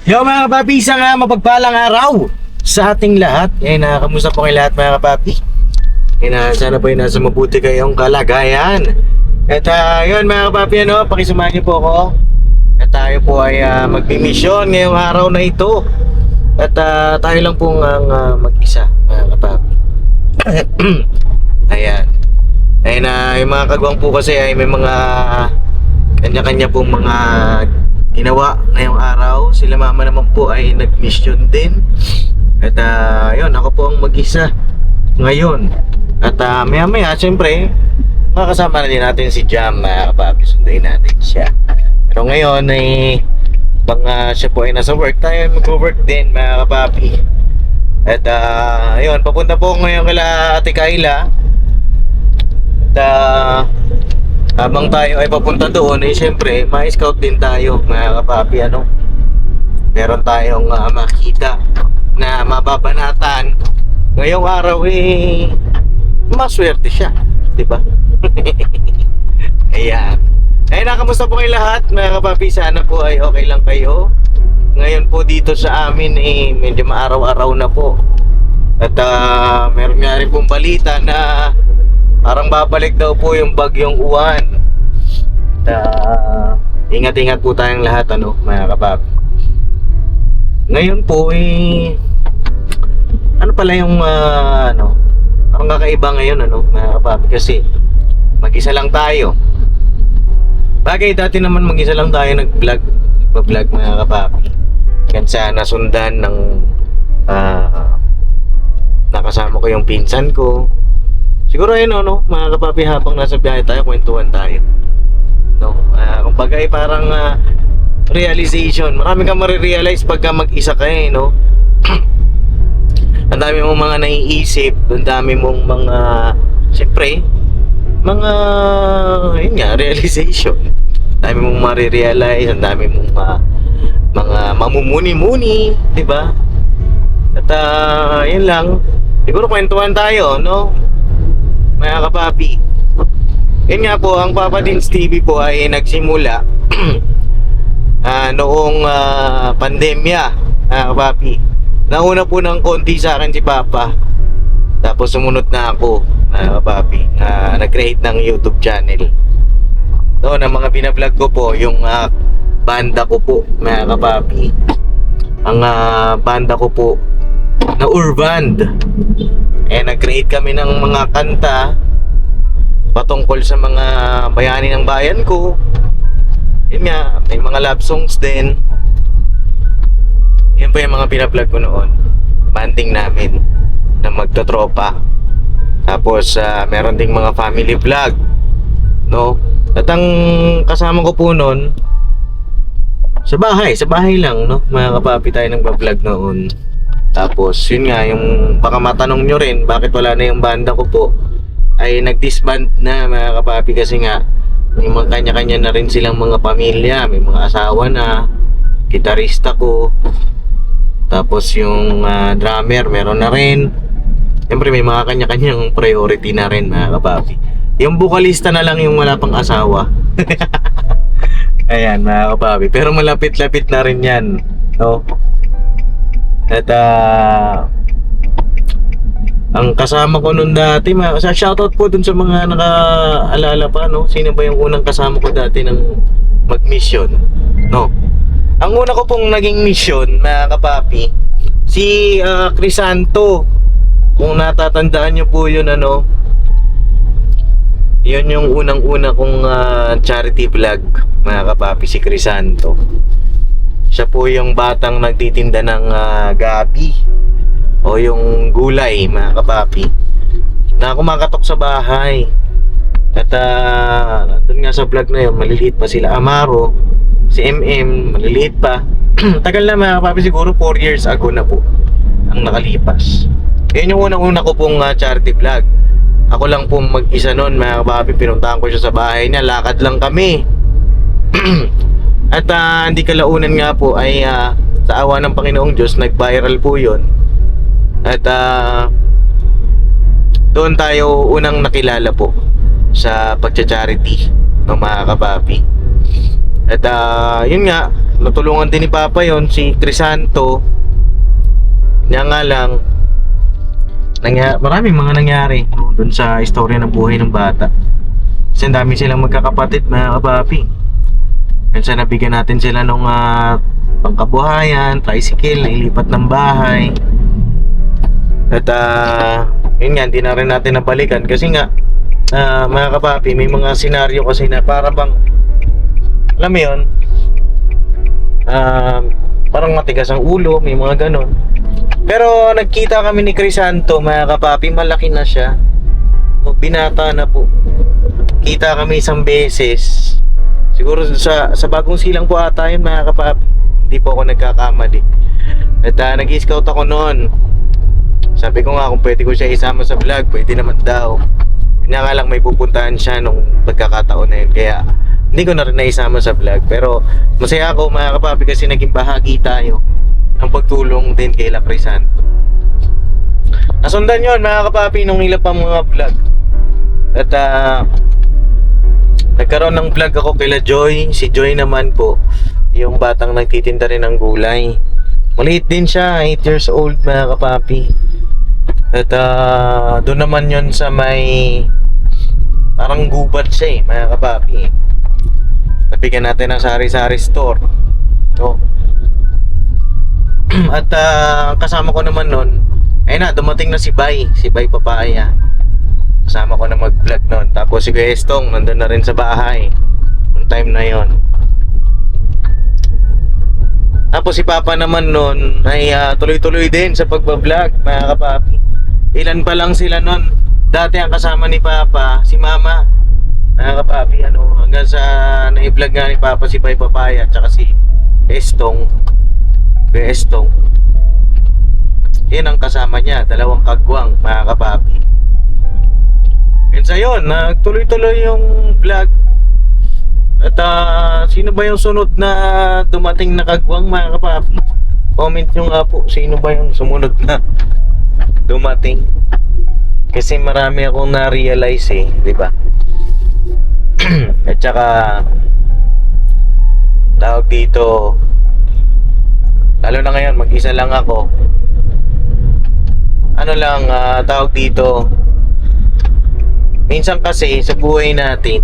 Yo mga kapapi, isang mapagpalang araw sa ating lahat. Kamusta po kayo lahat mga kapapi? Sana po nasa mabuti kayong kalagayan. At yun mga kapapi, pakisamahan niyo po ako. At tayo po ay magbimisyon ngayong araw na ito. At tayo lang po ang mag-isa mga kapapi. Ayan. Yung mga kagwang po kasi ay may mga kanya-kanya pong mga ginawa ngayong araw. Sila mama naman po ay nag-mission din. At yun, ako po ang mag-isa ngayon. At maya maya, siyempre makakasama na din natin si Jam mga kapapi. Sunduin natin siya. Pero ngayon ay siya po ay nasa work, tayo mag-work din mga kapapi. At yun, papunta po ngayon kala Ate Kayla. At habang tayo ay papunta doon, siyempre, ma-scout din tayo mga kapapi, meron tayong makita na mababanatan. Ngayong araw maswerte siya, di ba? Ayan. Kamusta po kayo lahat mga kapapi? Sana po ay okay lang kayo. Ngayon po dito sa amin medyo maaraw-araw na po. At meron nga rin pong balita na parang babalik daw po yung bagyong Uwan. Ingat-ingat po tayong lahat mga kapapi. Ngayon po ano pala yung parang kakaiba ngayon mga kapapi, kasi mag-isa lang tayo. Bagay dati naman mag-isa lang tayo nagpa-vlog mga kapapi. Kansa nasundan ng nakasama ko yung pinsan ko. Siguro mga kapapi, habang nasa biyahe tayo, kwentuhan tayo. Kumbaga parang realization. Marami kang marirealize pagka mag-isa ka Ang dami mong mga naiisip, ang dami mong mga, siyempre, mga, yun nga, realization. Ang dami mong marirealize, ang dami mong mga mamumuni-muni, di ba? At yun lang. Siguro kwentuhan tayo, mga kapapi. Yun nga po, ang Papa Dins TV po ay nagsimula noong pandemya, mga kapapi. Nauna po ng konti sa akin si Papa. Tapos sumunod na ako, mga kapapi, nag-create ng YouTube channel. Doon, ang mga binablog ko po, yung banda ko po, mga kapapi. Ang banda ko po na Urband. Nag-create kami ng mga kanta patungkol sa mga bayani ng bayan ko. Yun nga, may mga love songs din. Yan po yung mga pina-vlog ko noon. Banding namin na magtotropa. Tapos meron ding mga family vlog, At ang kasama ko po noon sa bahay lang, mga kapapi, tayo nagba-vlog noon. Tapos yun nga, yung baka matanong nyo rin bakit wala na yung banda ko po, ay nag-disband na mga kapapi, kasi nga may mga kanya-kanya na rin silang mga pamilya, may mga asawa na, gitarista ko, tapos yung drummer meron na rin. Siyempre may mga kanya-kanyang priority na rin mga kapapi. Yung vocalista na lang yung wala pang asawa. Ayan mga kapapi, pero malapit-lapit na rin yan, At ang kasama ko noon dati, shoutout po dun sa mga nakaalala pa, sino ba yung unang kasama ko dati ng mag-mission, Ang una ko pong naging mission, mga kapapi, si Crisanto. Kung natatandaan nyo po yun, yun yung unang-una kong charity vlog, mga kapapi, si Crisanto. Siya po yung batang nagtitinda ng gabi o yung gulay, mga kapapi, na kumakatok sa bahay. At nandun nga sa vlog na yun, maliliit pa sila Amaro, si MM, maliliit pa. Tagal na mga kapapi, siguro 4 years ago na po ang nakalipas. Yun yung unang-una ko pong charity vlog. Ako lang pong mag-isa noon mga kapapi. Pinuntahan ko siya sa bahay niya. Lakad lang kami. At hindi kalaunan nga po ay sa awa ng Panginoong Diyos, nag-viral po yun. At doon tayo unang nakilala po sa pagcha-charity ng mga kapapi. At yun nga, natulungan din ni Papa yon, si Crisanto. Kanya nga lang, maraming mga nangyari doon sa istorya ng buhay ng bata. Kasi ang dami silang magkakapatid mga kapapi. Minsan nabigyan natin sila nung pangkabuhayan, tricycle, nailipat ng bahay. At yun nga, hindi na rin natin nabalikan kasi nga mga kapapi, may mga senaryo kasi na para bang, alam mo yun, parang matigas ang ulo, may mga ganon. Pero nagkita kami ni Crisanto mga kapapi, malaki na siya, binata na po. Kita kami isang beses, siguro sa bagong silang po ata yun mga kapapi, hindi po ako nagkakamali. At nag-scout ako noon. Sabi ko nga kung pwede ko siya isama sa vlog, pwede naman daw. Kanya nga lang may pupuntahan siya nung pagkakataon na yun, kaya hindi ko na rin naisama sa vlog. Pero masaya ako mga kapapi kasi naging bahagi tayo ng pagtulong din kay La Crisanto. Nasundan yun mga kapapi nung ilang pang mga vlog. At nagkaroon ng vlog ako kay La Joy. Si Joy naman po, yung batang nagtitinda rin ng gulay. Maliit din siya, 8 years old mga kapapi. At doon naman yon sa may parang gubat siya mga kapapi. Nabigyan natin ng sari-sari store, no? At kasama ko naman nun, ayun na, dumating na si Bay Papaya. Kasama ko na mag-vlog nun. Tapos si Kuya Estong nandun na rin sa bahay yung time na yon. Tapos si Papa naman nun ay tuloy-tuloy din sa pagbablog mga kapapi. Ilan pa lang sila nun. Dati ang kasama ni Papa, si Mama mga kapapi, hanggang sa na-vlog nga ni Papa si Bay Papaya at saka si Estong. Kuya Estong, yun ang kasama niya, dalawang kagwang mga kapapi. And sa yun, nagtuloy-tuloy yung vlog. At sino ba yung sunod na dumating na kagwang mga kapapi? Comment nyo nga po, sino ba yung sumunod na dumating? Kasi marami akong na-realize di ba? At saka tawag dito, lalo na ngayon mag-isa lang ako. Tawag dito, minsan kasi sa buhay natin,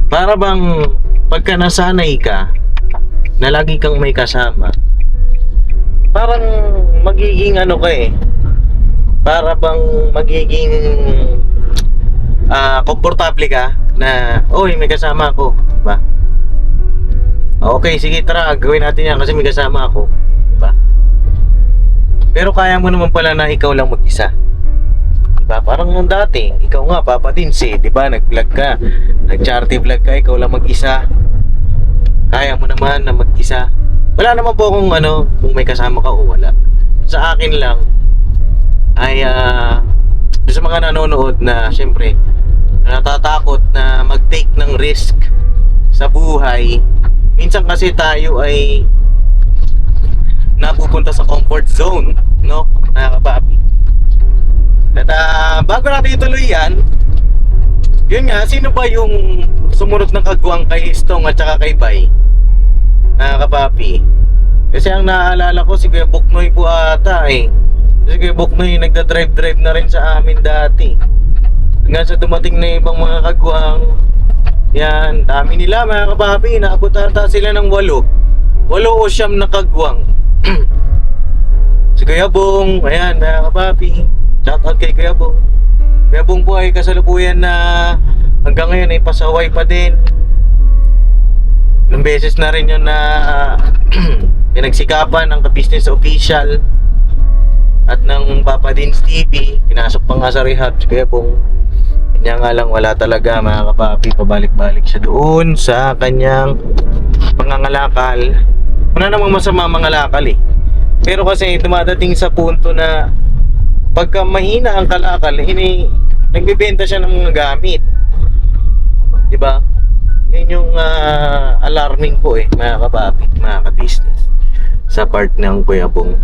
para bang pagka nasanay ka na lagi kang may kasama, parang magiging para bang magiging komportable ka na, oy, may kasama ako, diba? Okay, sige, tara, gawin natin yan kasi may kasama ako, diba? Pero kaya mo naman pala na ikaw lang mag-isa, diba? Parang nung dati, ikaw nga, Papa Dins, diba? Nag-vlog ka, nag-charity vlog ka, ikaw lang mag-isa. Kaya mo naman na mag-isa. Wala naman po kung kung may kasama ka o wala. Sa akin lang ay sa mga nanonood na syempre natatakot na mag-take ng risk sa buhay. Minsan kasi tayo ay napupunta sa comfort zone, no? Nakakapapi. At bago natin ituloy yan, yun nga, sino ba yung sumunod ng kagwang kay Estong at saka kay Bay? Nakakapapi. Kasi ang naaalala ko, si Kuya Buknoy po ata Si Kuya Buknoy nagda-drive na rin sa amin dati. Hanggang sa dumating na ibang mga kagwang. Yan, dami nila mga kapapi. Naabot ata sila ng 8 o 9 na kagwang. Si Kuya Bong, ayan mga kapapi, shout out kay Kuya Bong. Kuya Bong po ay kasalukuyan na hanggang ngayon ay pasaway pa din. Ilang beses na rin yun na pinagsikapan ng ka-business official at ng Papa Dins TV. Pinasok pa nga sa rehab si Kuya Bong. Kanya nga lang wala talaga mga kapapi, pabalik-balik siya doon sa kanyang pangangalakal. Wala namang masama mangalakal Pero kasi dumadating sa punto na pagka mahina ang kalakal, nagbebenta siya ng mga gamit. Di ba? Yan yung alarming po mga kapapi, mga ka-business, sa part ng Kuya Bong.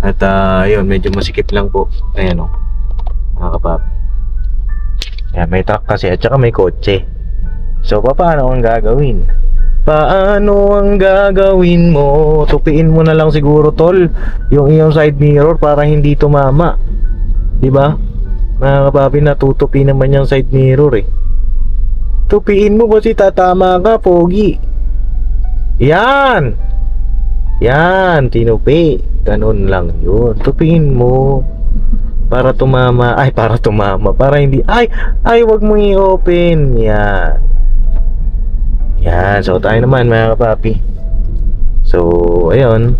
At yun, medyo masikip lang po. Ayan mga kapapi. Ayan, may truck kasi at saka may kotse. So, paano ang gagawin? Paano ang gagawin mo? Tupiin mo na lang siguro, tol, yung iyong side mirror para hindi tumama. Diba? Mga kapapi, natutupi naman yung side mirror Tupiin mo kasi tatama ka, pogi. Yan! Yan, tinupi. Ganun lang yun. Tupiin mo para tumama. Ay, para tumama. Para hindi, ay, wag mo i-open. Yan. Yan, so tayo naman mga kapapi. So, ayun.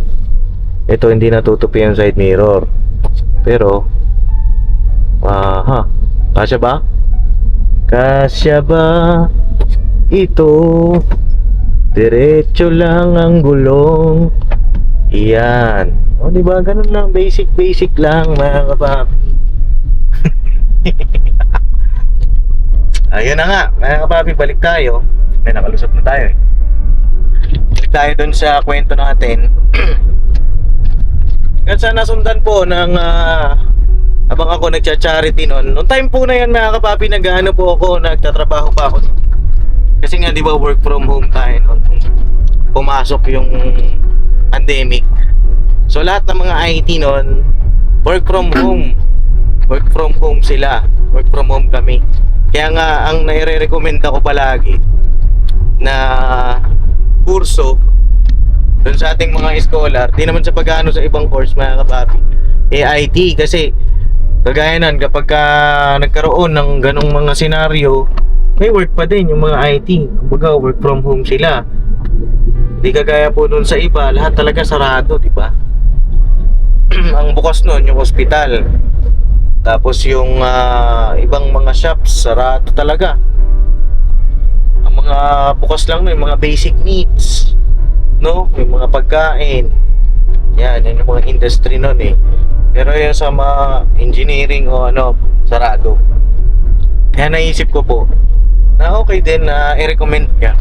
Ito hindi natutupi yung side mirror. Pero, kasya ba? Kasya ba? Ito. Diretso lang ang gulong. Iyan. O, diba? Ganun lang. Basic lang mga kapapi. Ayun na nga, mga kapapi, balik tayo. May nakalusot na tayo Balik tayo dun sa kwento natin. Kasi nasundan po ng habang ako nagcha-charity noon. Noong time po na yan mga kapapi, nag-ano po ako, nagtatrabaho pa ako. Kasi nga di ba work from home tayo noon. Pumasok yung pandemic. So lahat ng mga IT noon, work from home. Work from home sila. Work from home kami. Kaya nga ang nire-recommend ako palagi na kurso doon sa ating mga scholar, di naman sa pag-ano sa ibang course mga kapapi, IT. Kasi kagaya nun, kapag nagkaroon ng ganong mga senaryo, may work pa din yung mga IT. Kumbaga work from home sila. Di kagaya po nun sa iba, lahat talaga sarado, di ba? Ang bukas nun yung hospital, tapos yung ibang mga shops sarado talaga. Ang mga bukas lang yung mga basic needs, no? Yung mga pagkain. Yan yung mga industry nun Pero yung sa mga engineering o sarado. Kaya naisip ko po na okay din na i-recommend ka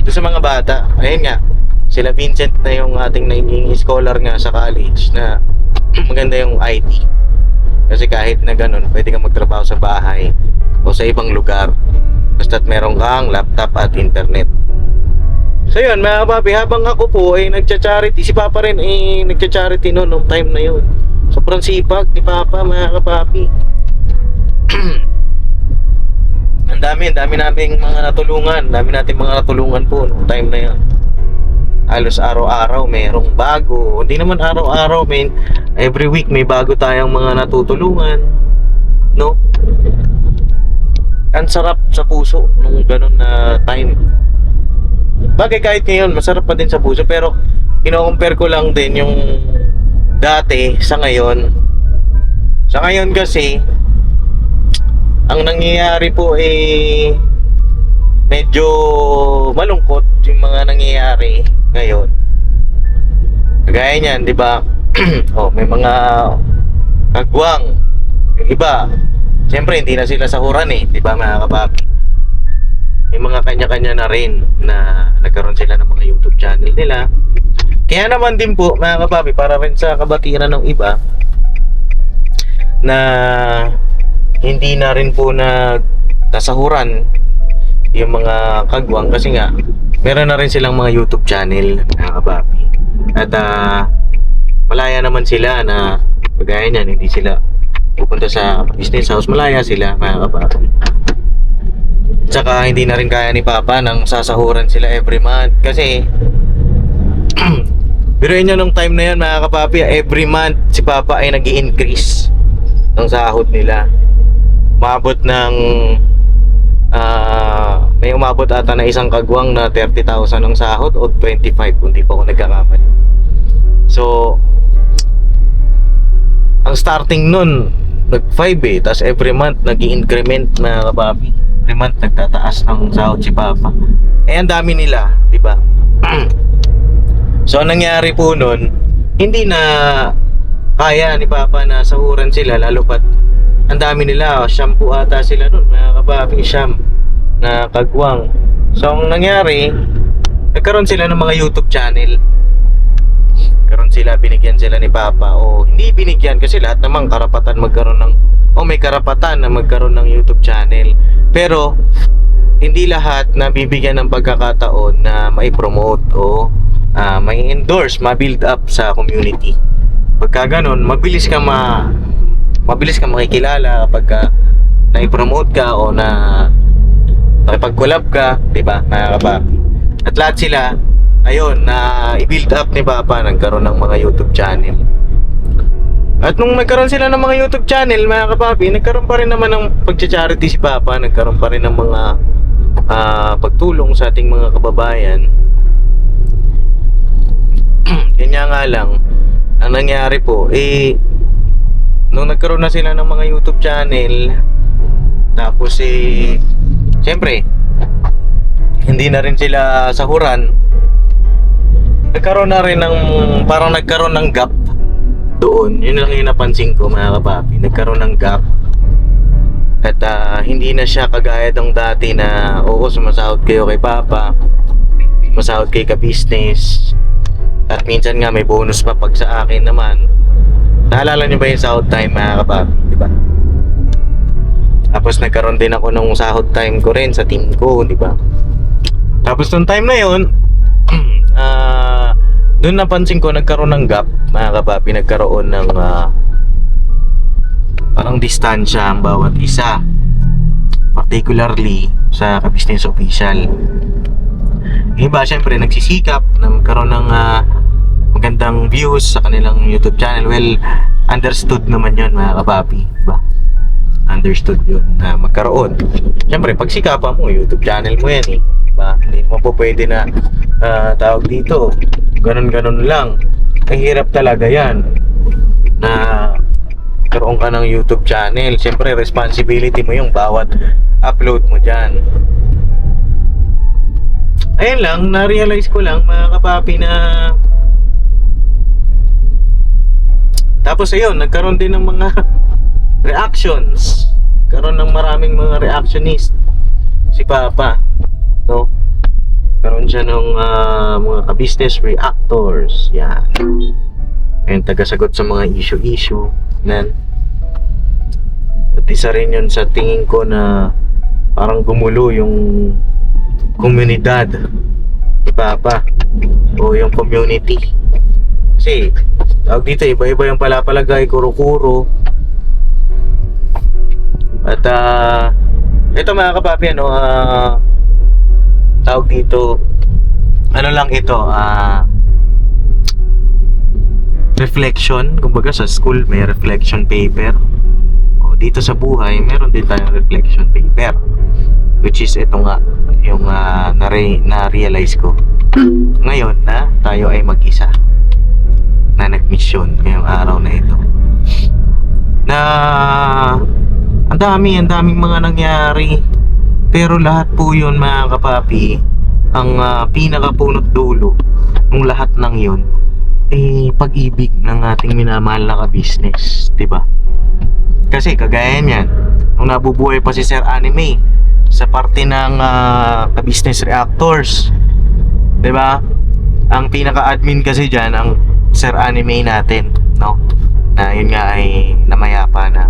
doon sa mga bata. Ayun nga, sila Vincent na yung ating naging scholar nga sa college na maganda yung IT. Kasi kahit na ganun, pwede kang magtrabaho sa bahay o sa ibang lugar. Basta't meron kang laptop at internet. So yun mga kapapi, habang ako po nagcha-charity, si Papa rin nagcha-charity noong time na yun. Sobrang sipag ni Papa mga kapapi. Ang dami naming mga natulungan. Dami nating mga natulungan po noong time na yun. Halos araw-araw merong bago. Hindi naman araw-araw, every week may bago tayong mga natutulungan, no? Ang sarap sa puso nung ganun na time. Bagay kahit ngayon masarap pa din sa puso, pero kino-compare ko lang din yung dati sa ngayon. Sa ngayon kasi ang nangyayari po medyo malungkot yung mga nangyayari ngayon. Kagaya niyan, 'di ba? May mga kagwang. Yung iba, siyempre hindi na sila sahuran 'di ba mga kapapi? May mga kanya-kanya na rin na nagkaroon sila ng mga YouTube channel nila. Kaya naman din po mga kapapi, para rin sa kabatiran ng iba na hindi na rin po nasahuran yung mga kagwang, kasi nga meron na rin silang mga YouTube channel mga kapapi. At malaya naman sila na kagaya niyan, hindi sila pupunta sa business house, malaya sila mga kapapi. Tsaka hindi na rin kaya ni Papa nang sasahuran sila every month. Kasi biruin nyo nung time na yun mga kapapi, every month si Papa ay nag-i-increase ng sahod nila. Umabot ng may umabot ata na isang kagwang na 30,000 ang sahod o 25 kung di pa ako nagkakamali. So ang starting nun nag-5 tapos every month nag-i-increment mga kapapi. Every month nagtataas ng sahod si Papa. Ang dami nila, di ba? So ang nangyari po nun, hindi na kaya ni Papa na sahuran sila, lalo pat ang dami nila, shampoo ata sila nun, mga kapapi, sham na kagwang. So ang nangyari, nagkaroon sila ng mga YouTube channel. Binigyan sila ni Papa, o hindi binigyan kasi lahat naman karapatan magkaroon ng, may karapatan na magkaroon ng YouTube channel, pero hindi lahat na bibigyan ng pagkakataon na mai-promote o may endorse, ma-build up sa community. Pagka ganun, mabilis ka makikilala kapag na-promote ka o na nakipag-collab ka, di ba, mga kapapi? At lahat sila, ayun, na i-build up ni Papa, nagkaroon ng mga YouTube channel. At nung nagkaroon sila ng mga YouTube channel, mga kapapi, nagkaroon pa rin naman ng pagcha-charity si Papa, nagkaroon pa rin ng mga pagtulong sa ating mga kababayan. Kanya nga lang, ang nangyari po, nung nagkaroon na sila ng mga YouTube channel, tapos siyempre, hindi na rin sila sahuran, nagkaroon na rin ng, parang nagkaroon ng gap doon. Yun lang yung napansin ko, mga kapapi, nagkaroon ng gap. At hindi na siya kagaya ng dati na, sumasahod kayo kay Papa, sumasahod kay ka-business, at minsan nga may bonus pa pag sa akin naman. Naalala niyo ba yung sahod time, mga kapapi, di ba? Tapos nagkaroon din ako ng sahod time ko rin sa team ko, di ba? Tapos nung time na yun, doon napansin ko nagkaroon ng gap, mga kapapi, nagkaroon ng parang distansya ang bawat isa, particularly sa ka-business official. Iba syempre nagsisikap na magkaroon ng magandang views sa kanilang YouTube channel. Well, understood naman yun, mga kapapi, diba? Understood yun na magkaroon. Syempre pagsikapan mo, YouTube channel mo yan diba? Hindi naman po pwede na tawag dito ganun lang. Ang hirap talaga yan na karoon ka ng YouTube channel. Syempre responsibility mo yung bawat upload mo dyan. Ayun lang, na-realize ko lang, mga kapapi, na tapos ayun, nagkaroon din ng mga reactions. Karoon ng maraming mga reactionist si Papa, no? Karoon siya ng mga ka-business reactors. Yan. Ayun, tagasagot sa mga issue nan. At isa rin yun sa tingin ko na parang gumulo yung komunidad ni Papa o yung community. Kasi tawag dito, iba-iba yung palapalagay, kuro-kuro. At ito, mga kapapi, tawag dito, ano lang ito, reflection. Kumbaga sa school may reflection paper, o dito sa buhay meron din tayong reflection paper, which is ito nga yung na-realize ko ngayon na tayo ay mag-isa na nag-mission ngayong araw na ito, na ang daming mga nangyari, pero lahat po yun, mga kapapi, ang pinakapunot dulo ng lahat ng yun pag-ibig ng ating minamahal na ka-business, diba? Kasi kagaya niyan, nung nabubuhay pa si Sir Anime sa parte ng ka-business reactors, diba? Ang pinaka-admin kasi dyan, ang Sir Anime natin, no? Na yun nga ay namayapa na.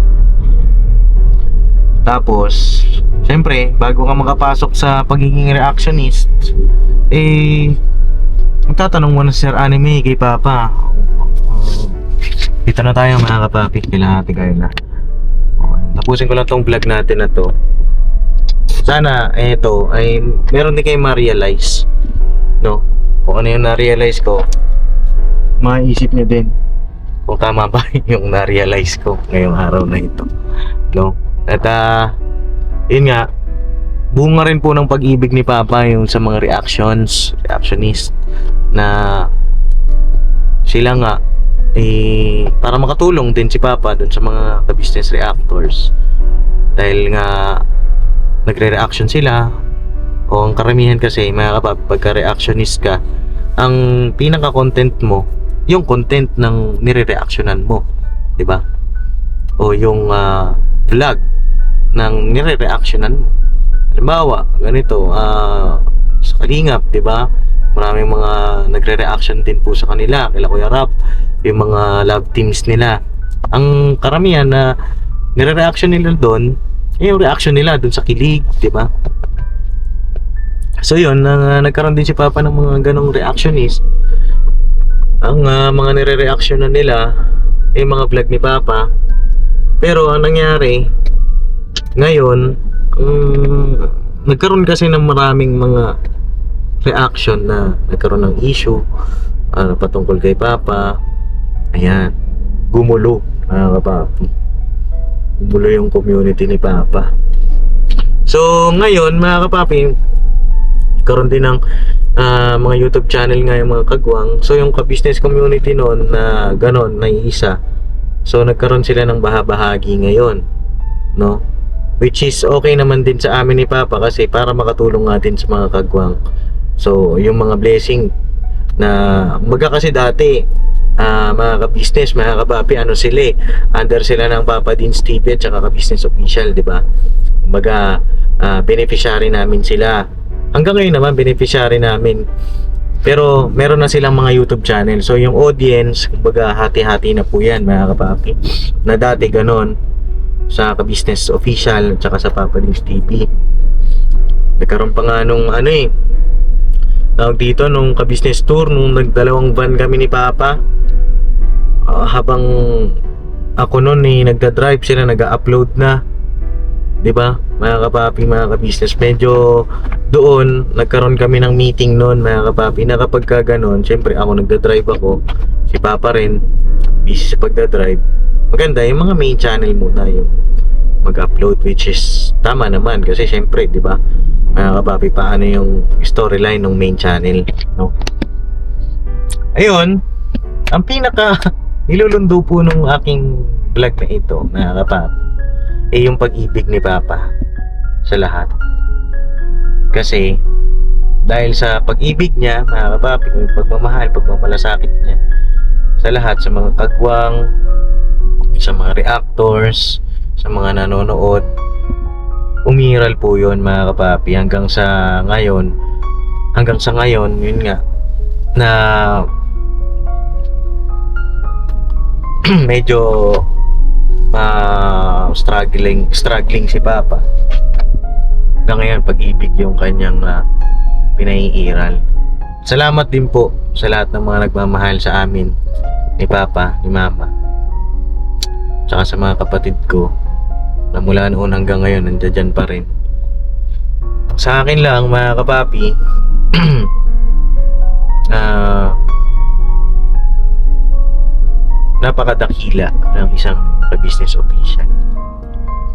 Tapos syempre, bago ka makapasok sa pagiging reactionist, magtatanong mo na Sir Anime kay Papa. Dito na tayo, mga kapapi, kailangan natin kayo na. Tapusin ko lang tong vlog natin na to. Sana ito ay meron din kayong ma-realize, no? Kung ano yung na-realize ko, maisip niyo din kung tama ba yung na-realize ko ngayong araw na ito, no? At yun nga, bunga rin po ng pag-ibig ni Papa yung sa mga reactionist, na sila nga para makatulong din si Papa dun sa mga ka-business reactors, dahil nga nagre-reaction sila, o ang karamihan kasi, mga kapag pagka-reactionist ka, ang pinaka-content mo yung content ng nire-reactionan mo, 'di ba? O yung vlog ng nire-reactionan mo. Halimbawa, ganito, sa Kalingap, 'di ba? Maraming mga nagre-reaction din po sa kanila, kila Kuya Rap, yung mga love teams nila. Ang karamihan na nire-reaction nila doon, yung reaction nila doon sa kilig, 'di ba? So yun, nagkaroon din si Papa ng mga ganong reactionist. Ang mga nire-reaction na nila yung mga vlog ni Papa. Pero ang nangyari ngayon, nagkaroon kasi ng maraming mga reaction na nagkaroon ng issue patungkol kay Papa. Ayan, gumulo mga kapapi, gumulo yung community ni Papa. So ngayon mga kapapi, karoon din ng mga YouTube channel nga yung mga kagwang. So yung ka-business community noon na ganon, na isa. So nagkaroon sila ng bahagi ngayon, no? Which is okay naman din sa amin ni Papa kasi para makatulong nga din sa mga kagwang. So yung mga blessing na kasi dati mga ka-business, mga kapapi, ano sila under sila ng Papa Deans TV at saka ka-business official, di ba? Beneficiary namin sila. Hanggang ngayon naman beneficiary namin. Pero meron na silang mga YouTube channel. So yung audience, kumbaga hati-hati na po yan mga kapapi. Na dati ganon sa ka-business official at saka sa Papa Deans TV. Nagkaroon pa nga nung tawag dito, nung ka-business tour, nung nagdalawang van kami ni Papa. Habang ako noon nagda-drive sila, nag-upload na, 'di ba? Mga kapapi, mga ka-business, medyo doon nagkaroon kami ng meeting noon mga kapapi, na kapag ka ganon, syempre ako nagda-drive ako, si Papa rin busy sa pagda-drive, maganda yung mga main channel muna yung mag-upload, which is tama naman kasi syempre, 'di ba? Mga kapapi, paano yung storyline ng main channel, no? Ayun, ang pinaka nilulundo po nung aking vlog na ito mga kapapi, yung pag-ibig ni Papa sa lahat. Kasi dahil sa pag-ibig niya mga kapapi, yung pagmamahal, pagmamalasakit niya sa lahat, sa mga kagwang, sa mga reactors, sa mga nanonood, umiral po yun mga kapapi hanggang sa ngayon, yun nga na medyo struggling si Papa. Hanggang ngayon pag-ibig yung kanyang pinaiiral. Salamat din po sa lahat ng mga nagmamahal sa amin, ni Papa, ni Mama, tsaka sa mga kapatid ko na mula noon hanggang ngayon nandiyan pa rin. Sa akin lang mga kapapi, napakadakila ng isang business official.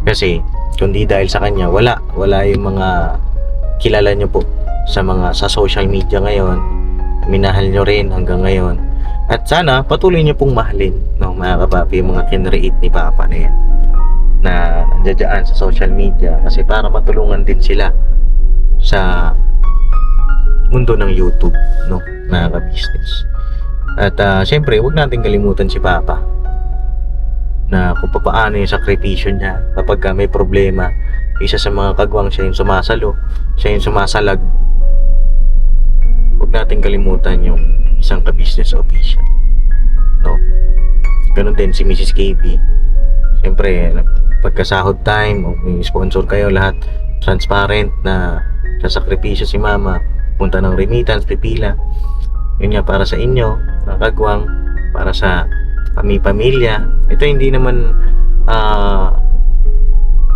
Kasi kundi dahil sa kanya, wala yung mga kilala nyo po sa social media ngayon. Minahal nyo rin hanggang ngayon. At sana patuloy nyo pong mahalin, no, mga kapapi, yung mga kinreate ni Papa na yan, na nandiyan sa social media, kasi para matulungan din sila sa mundo ng YouTube, no, mga ka-business. At syempre, huwag natin kalimutan si Papa, na kung paano yung sakripisyo niya kapag may problema. Isa sa mga kagwang, siya yung sumasalo, siya yung sumasalag. Huwag natin kalimutan yung isang ka-business official, no. Ganun din si Mrs. KB. Syempre, pagkasahod time o may sponsor kayo, lahat transparent na sa sakripisyo si Mama, punta ng remittance, pipila. Yun nga para sa inyo, mga kagwang, para sa pamilya. Ito hindi naman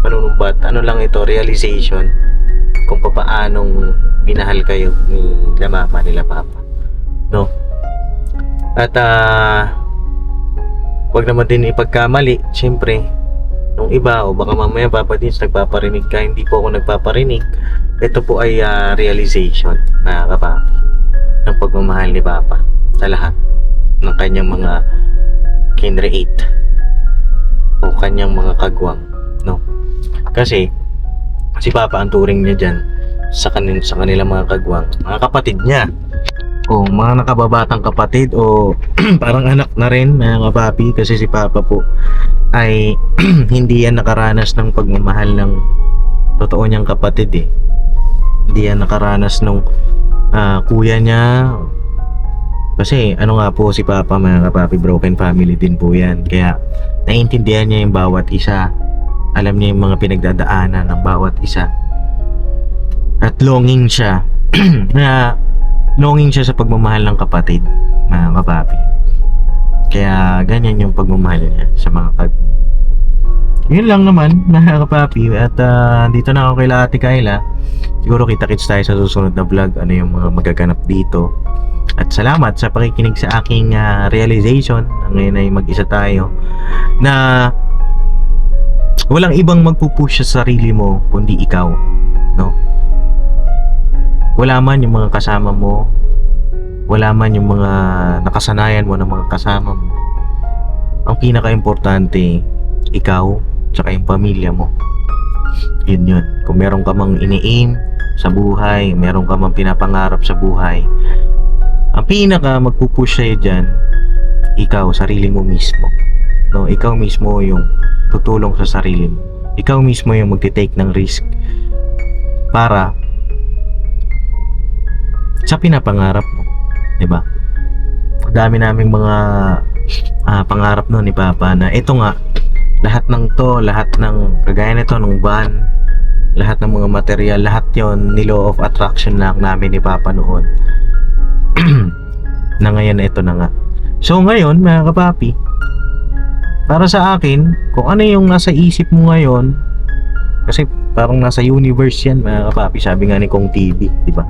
panunumbat, ano lang ito, realization kung paanong minahal kayo ni Mama, nila Papa, no? At wag naman din ipagkamali, syempre, nung iba, o baka mamaya Papa Deans nagpaparinig ka. Hindi po ako nagpaparinig. Ito po ay realization, mga kapapi, ng pagmamahal ni Papa sa lahat ng kanyang mga kinreate o kanyang mga kagwang, no? Kasi si Papa, ang turing niya dyan sa kanilang mga kagwang, mga kapatid niya. o mga nakababatang kapatid o parang anak na rin mga kapapi, kasi si Papa po ay hindi yan nakaranas ng pagmamahal ng totoo niyang kapatid eh. Hindi yan nakaranas nung kuya niya, kasi ano nga po, si Papa mga kapapi, broken family din po yan, kaya naiintindihan niya yung bawat isa, alam niya yung mga pinagdadaanan ng bawat isa, at longing siya na longing siya sa pagmamahal ng kapatid mga kapapi. Kaya ganyan yung pagmamahal niya sa mga yun lang naman mga kapapi. At dito na ako kay Ate Kayla. Siguro kita-kits tayo sa susunod na vlog, ano yung mga magaganap dito. At salamat sa pakikinig sa aking realization. Ngayon ay mag-isa tayo na walang ibang magpupush sa sarili mo kundi ikaw, no? Wala man yung mga kasama mo, wala man yung mga nakasanayan mo ng mga kasama mo, ang pinaka-importante, ikaw tsaka yung pamilya mo. Yun. Kung meron ka mang ini-aim sa buhay, meron ka mang pinapangarap sa buhay, ang pinaka magpupush sa'yo dyan, ikaw, sarili mo mismo, no? Ikaw mismo yung tutulong sa sarili mo, ikaw mismo yung magte-take ng risk para sa pinapangarap mo, 'di ba? Dami naming mga pangarap noon ni Papa na ito nga, lahat ng kagaya nito ng van, lahat ng mga material, lahat 'yon ni law of attraction lang namin ni Papa noon. Na ngayon ito na nga. So ngayon, mga kapapi, para sa akin, kung ano yung nasa isip mo ngayon, kasi parang nasa universe yan, mga kapapi, sabi nga ni Kong TV, 'di ba?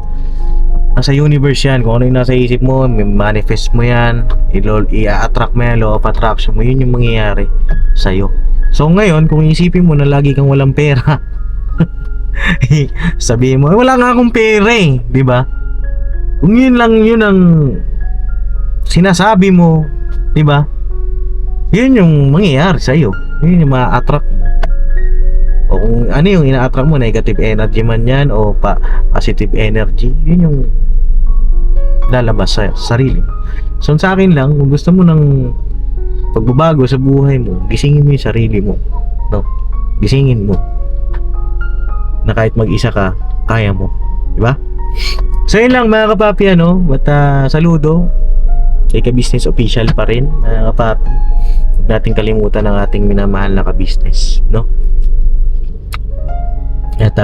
Nasa universe yan, kung ano yung nasa isip mo, manifest mo yan, i-attract mo yan, law of attraction mo, yun yung mangyayari sa'yo. So ngayon, kung isipin mo na lagi kang walang pera, sabihin mo, wala nga akong pera eh, di ba? Kung yun lang yun ang sinasabi mo, di ba? Yun yung mangyayari sa'yo, yun yung ma-attract mo. O kung ano yung ina-attract mo, negative energy man yan o positive energy, yun yung lalabas sa sarili. So sa akin lang, kung gusto mo ng pagbabago sa buhay mo, gisingin mo yung sarili mo, no? Gisingin mo na kahit mag-isa ka, kaya mo, di ba? So yun lang mga kapapi, ano? At saludo kay Ka-Business Official pa rin, mga kapapi. Huwag natin kalimutan ang ating minamahal na ka-business, no? At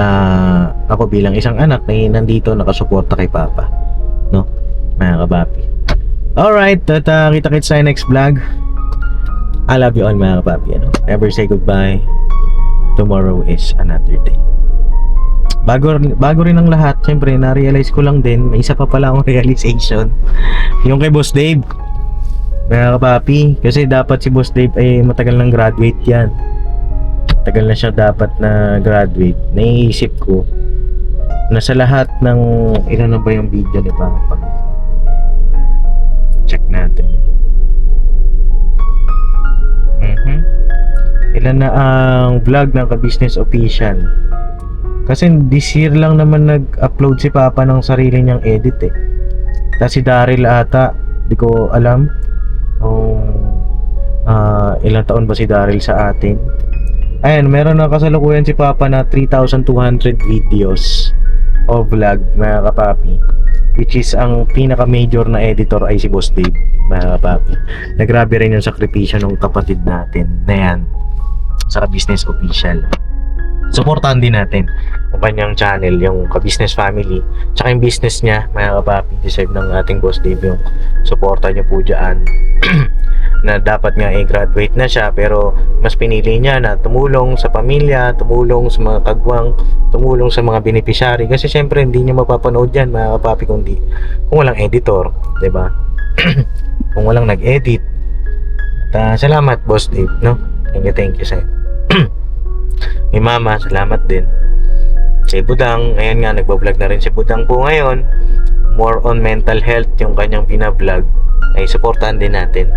ako bilang isang anak na nandito nakasuporta kay Papa, no, mga kapapi. Alright, at kita-kits sa next vlog. I love you all mga kapapi, ano? Never say goodbye. Tomorrow is another day. Bago rin ang lahat, syempre na-realize ko lang din, may isa pa pala akong realization. Yung kay Boss Dave, mga kapapi, kasi dapat si Boss Dave ay matagal nang graduate yan. Tagal na siya dapat na graduate. Naiisip ko na sa lahat ng ilan na ba yung video ni Papa, check natin. Ilan na ang vlog ng Ka-Business Official, kasi this year lang naman nag-upload si Papa ng sarili niyang edit eh. Tapos si Daryl ata, di ko alam kung ilang taon ba si Daryl sa atin. Ayan, meron na kasalukuyan si Papa na 3,200 videos o vlog, mga kapapi, which is ang pinaka major na editor ay si Boss Dave, mga kapapi. Nagrabe rin yung sakripisyo ng kapatid natin na yan sa Ka-Business Official. Supportahan din natin ang kanyang channel, yung Ka-Business Family, tsaka yung business niya, mga kapapi. Deserve ng ating Boss Dave yung suporta niyo po dyan. Na dapat nga graduate na siya, pero mas pinili niya na tumulong sa pamilya, tumulong sa mga kagwang, tumulong sa mga beneficiary, kasi syempre hindi niya mapapanood yan, mga kapapi, kung walang editor, 'di ba? Kung walang nag-edit. At salamat Boss Dave, no? Thank you sir. May mama, salamat din. Si Budang, ayan nga, nagbablog na rin si Budang po ngayon. More on mental health yung kanyang binablog, ay supportahan din natin.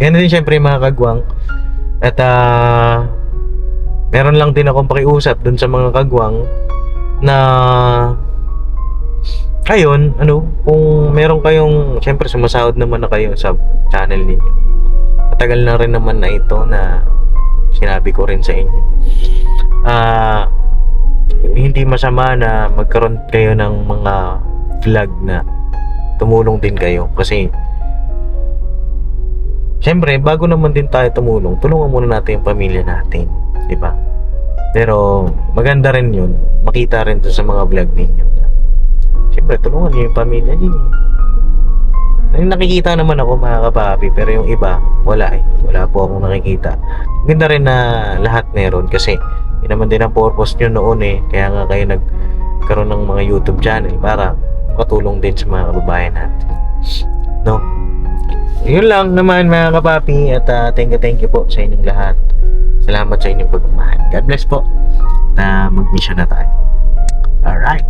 Ganun din syempre mga kagwang. At meron lang din akong pakiusap dun sa mga kagwang na Ayun, ano, kung meron kayong, syempre sumasahod naman na kayo sa channel ninyo. Matagal na rin naman na ito na sinabi ko rin sa inyo. Hindi masama na magkaroon kayo ng mga vlog na tumulong din kayo. Kasi, syempre, bago naman din tayo tumulong, tulungan muna natin yung pamilya natin. Di ba? Pero, maganda rin yun. Makita rin to sa mga vlog ninyo. Siyempre, tulungan niyo yung pamilya niyo. Nakikita naman ako mga kapapi, pero yung iba, wala eh. Wala po akong nakikita. Ganda rin na lahat meron kasi yun naman din ang purpose nyo noon eh. Kaya nga kayo nagkaroon ng mga YouTube channel para makatulong din sa mga kababayan natin. No? Yun lang naman mga kapapi at thank you po sa inyong lahat. Salamat sa inyong pagmamahal. God bless po. Mag-mission na tayo. Alright.